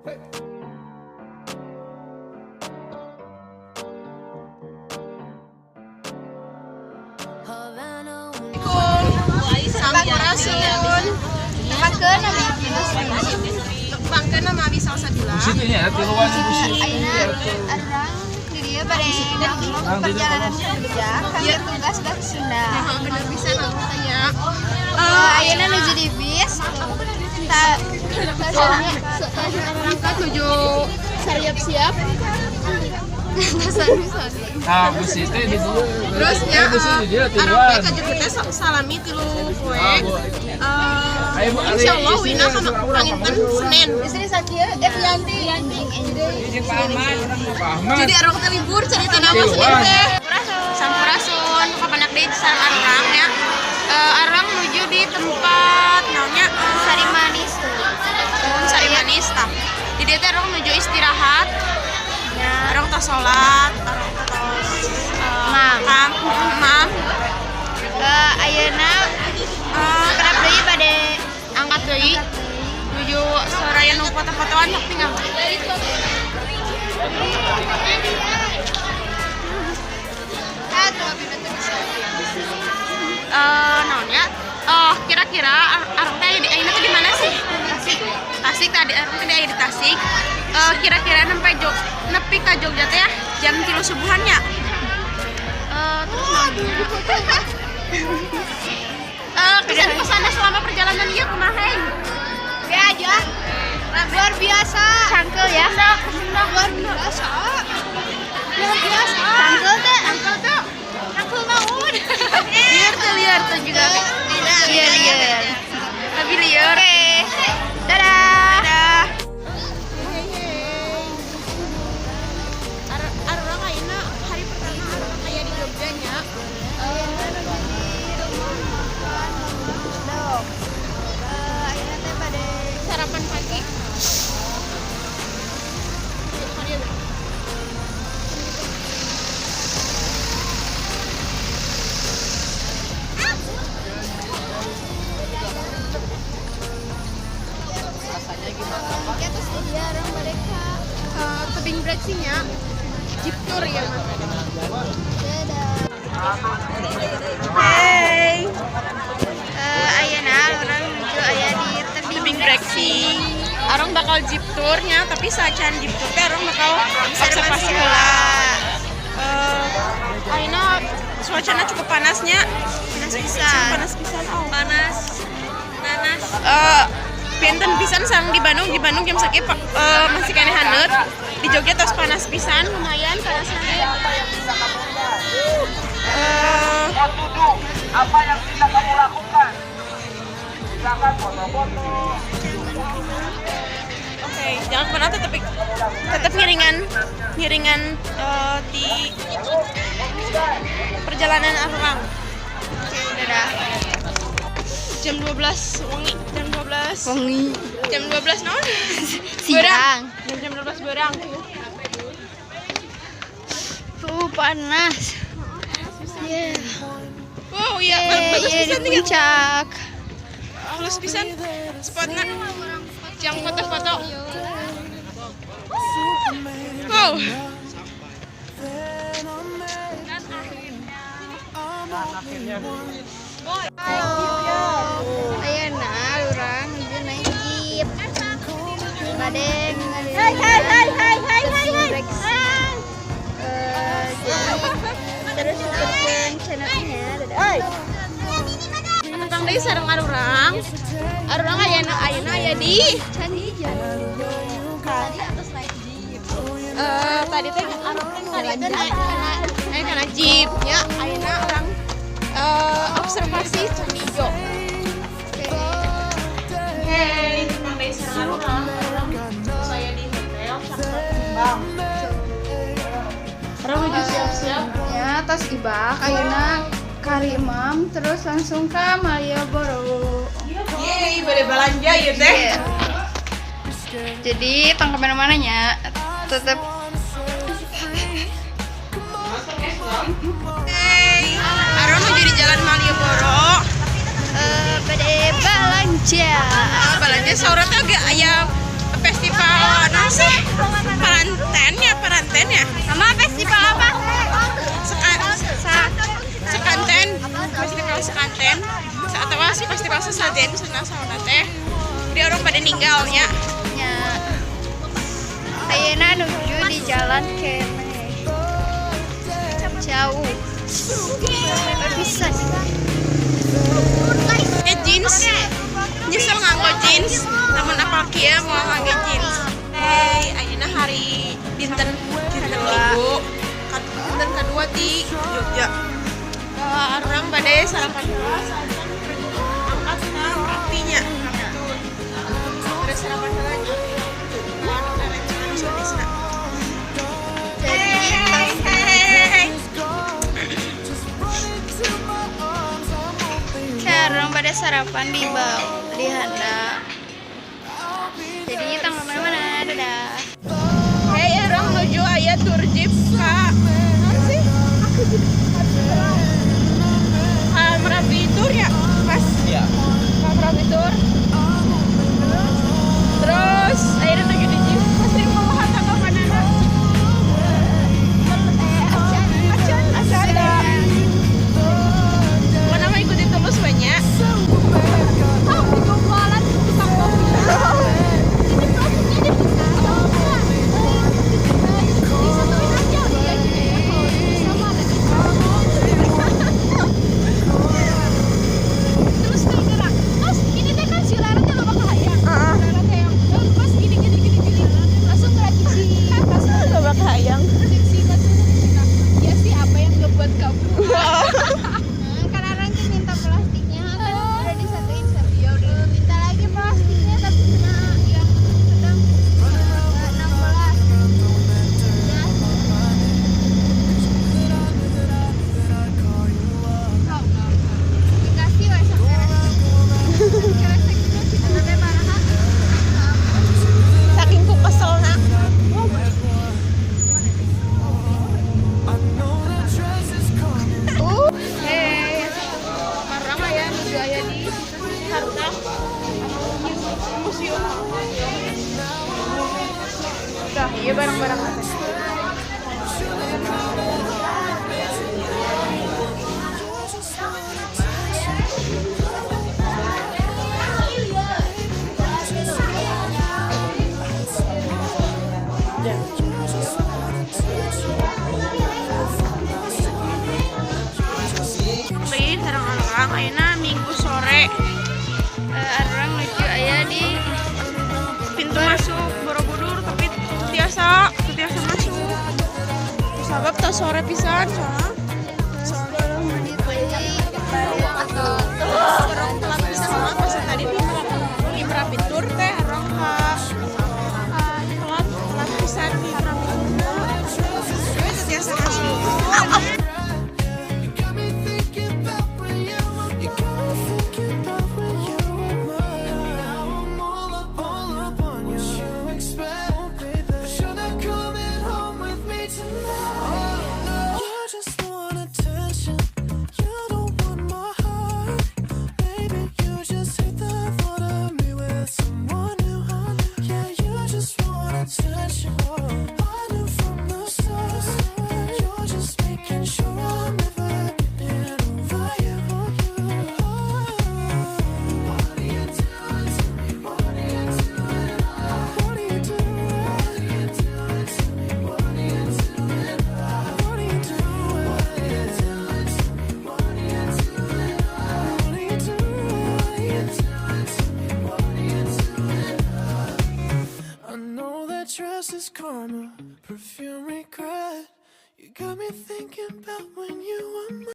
Sampurasun. Tepangkeun abi tepangkeun mah abi salsabila. Situ nya tiluan busi. Arang di dia pada perjalanan kerja kami tugas dah ke Sunda. Bener bisa namanya. Ayeuna nuju di bis. Berangkat nuju siap-siap. Nah, busi teh di dieu. Terus ya, busi di dieu arang tiluan. teh kajeu teh salami 3 poe. Ayo Bu, Insyaallah wina kana panginten Senin. Istri sakieu Evianti. Pak Ahmad. Jadi arang teh libur cerita nama Senin teh. Sampurasun, kapanak deui sareng arang ya. Arang menuju di tempat naonnya Sari Manis tuh. Sari Manis tah. Di dieu teh arang menuju istirahat. Arang tos salat, arang tos maaf. Ayeuna kenapa deui bade angkat deui menuju soraya nu foto-fotoan sok tinggal. Naonnya? Oh, kira-kira arang teh ayeuna teh di mana sih? Tasik tadi arang teh aya di Tasik. Kira-kira nepi ka Jogja teh ya jam 3 subuhan nya. Terus kesan-kesannya selama perjalanan ieu kumaha? Be aja. Luar biasa. Cangkel ya. Luar biasa. Luar biasa. Cangkel teh. Cangkel naon? Liar tuh juga. Liar. Tapi liar. Oke. Dadah. Arang ayeuna hari pertama arang aya di Jogja nya. Ayeuna teh bade sarapan pagi. Tebing breksinya jeep tour ya mas. Hey, ayeuna orang menuju aya di tebing breksi. Arang bakal jeep tournya, tapi sacan jeep tour teh arang bakal observasi heula. Ayeuna cuacana cukup panasnya. Panas pisan. Nanas. Benten pisan sang di Bandung jam sakit masih kene haneut. Di Jogja tos panas pisan, lumayan panasnya. Apa yang bisa kamu lakukan? Silakan foto-foto. Oke, jangan pernah tetap ngiringan di perjalanan arang. Oke, dadah. Jam 12 wengi. Jam 12 naon? Siang. Jam 12 berang. Tuh panas. Yeah. Wow, iya, bagus pisan di puncak. Halus pisan spotnya. Yang foto-foto. Wow. Ayeuna urang menuju naik jeep. Bade ningali. Hai. Terus ikutin channelnya. Tentang deui sareng arurang. Arurang ayeuna aya di Candi Ijo. Tadi teh arurang teh naik kana jeep nya ayeuna urang observasi Candi Ijo. Hey, tentang deui sareng arurang. Saya di hotel Sakura Kembang. Orang menuju siap-siap. Ya, tas ibak ayeuna Kari Imam terus langsung ke Malioboro. Yeay, boleh belanja ya teh. Jadi tong kemana-mana nya tetap Hey, Aron mau jadi jalan Malioboro. bade belanja. Belanja sore teh ge aya festival sajen atau sih festival sesajen sana sauna teh dia orang pada ninggalnya nya ayeuna nuju di jalan kene jauh bisa jeans nyesel nganggo jeans namun apal kia mau nganggo jeans ayeuna hari dinten Minggu dinten kedua di Jogja orang pada sarapan angkat rapinya terus sarapan lagi sekarang pada sarapan di bawah di handap jadinya tanggal mana dadah. Hei orang menuju ayat tour jeep kak apa sih Merapi Tour ya pas Iya. Merapi Tour terus akhirnya menuju di jeep pas dari bawah tanggal mana acan mau nama ikutin tulus banyak Kan orang tuh minta plastiknya udah disatuin ya udah minta lagi plastiknya tapi kena yang sedang 16 dikasih wes saking ku keselna marang aya nuju aya di harta museum udah iya barang-barang beli sareng orang ayeuna Minggu sore orang lucu aya di pintu masuk Borobudur tapi tiasa masuk sabab teh sore pisan soalnya orang telat pisan mah pas tadi di Merapi Tour teh orang telat pisan di Merapi Tour tapi tiasa masuk Dress is karma, perfume regret. You got me thinking about when you were mine.